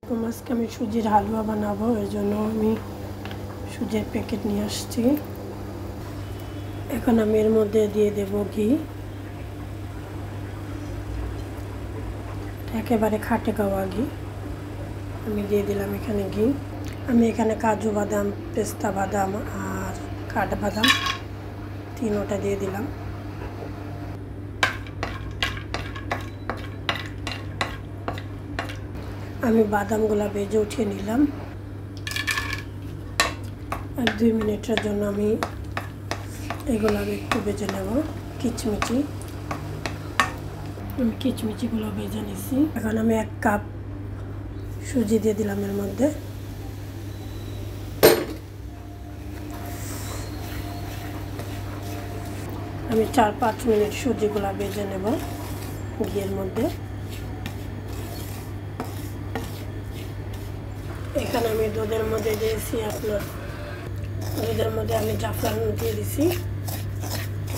আজকে আমি সুজির হালুয়া বানাবো, এর জন্য আমি সুজির প্যাকেট নিয়ে আসছি। এখন আমি এর মধ্যে দিয়ে দেব ঘি, একেবারে খাটে গাওয়া ঘি আমি দিয়ে দিলাম এখানে ঘি। আমি এখানে কাজু বাদাম, পেস্তা বাদাম আর কাঠবাদাম তিনোটা দিয়ে দিলাম। আমি বাদামগুলো ভেজে উঠিয়ে নিলাম। 1-2 মিনিটের জন্য আমি এগুলো একটু ভেজে নেব। আমি কিচমিচিগুলো ভেজে নিছি। এখন আমি 1 কাপ সুজি দিয়ে দিলাম এর মধ্যে। আমি 4-5 মিনিট সুজিগুলো ভেজে নেব ঘিয়ের মধ্যে। এখানে আমি দুধের মধ্যে দিয়েছি, দুধের মধ্যে আমি জাফরান দিয়ে দিছি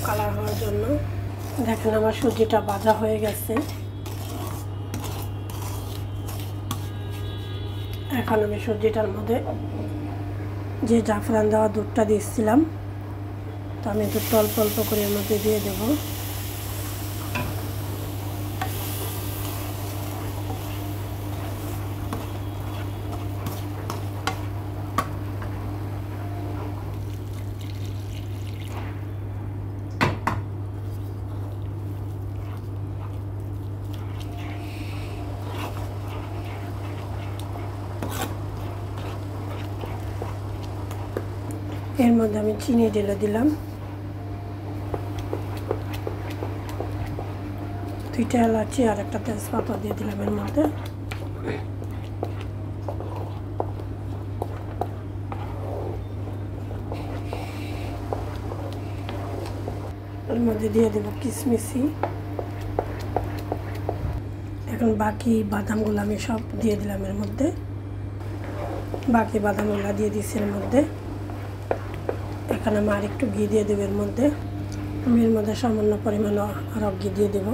কালার হওয়ার জন্য। দেখেন আমার সুজিটা ভাজা হয়ে গেছে। এখন আমি সুজিটার মধ্যে যে জাফরান দেওয়া দুধটা দিয়েছিলাম, তো আমি দুধটা অল্প অল্প করে এর মধ্যে দিয়ে দেবো। এর মধ্যে আমি চিনি ঢেলে দিলাম, 2টা এলাচি আর 1টা তেজপাতা দিয়ে দিলাম এর মধ্যে। এর মধ্যে দিয়ে দেব কিশমিশি। এখন বাকি বাদামগুলো আমি সব দিয়ে দিলাম এর মধ্যে। বাকি বাদামগুলো দিয়ে দিচ্ছি এর মধ্যে। এখানে আমি আর একটু ঘি দিয়ে দেবো এর মধ্যে। আমি এর মধ্যে সামান্য পরিমাণ আরও ঘি দিয়ে দেব।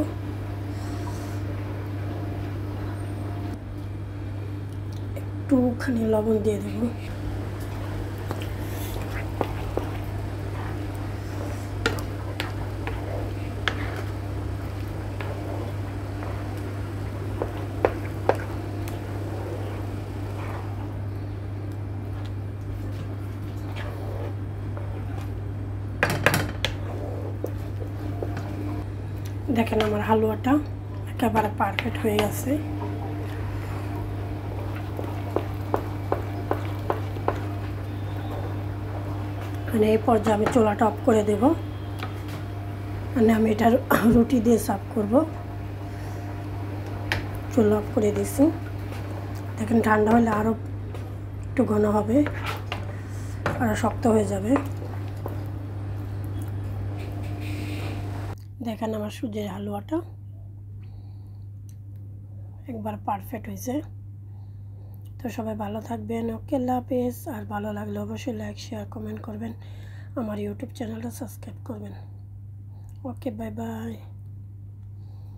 একটুখানি লবণ দিয়ে দেব। দেখেন আমার হালুয়াটা একেবারে পারফেক্ট হয়ে গেছে। মানে এই পর্যায়ে আমি চুলাটা অফ করে দেব। মানে আমি এটা রুটি দিয়ে সার্ভ করব। চুলা অফ করে দিছি। দেখেন ঠান্ডা হলে আরও একটু ঘন হবে, আরও শক্ত হয়ে যাবে। দেখেন আমার সুজির হালুয়াটা একবার পারফেক্ট হয়েছে। তো সবাই ভালো থাকবেন। ওকে, আল্লাহ হাফেজ। আর ভালো লাগলে অবশ্যই লাইক, শেয়ার, কমেন্ট করবেন। আমার ইউটিউব চ্যানেলটা সাবস্ক্রাইব করবেন। ওকে, বাই বাই।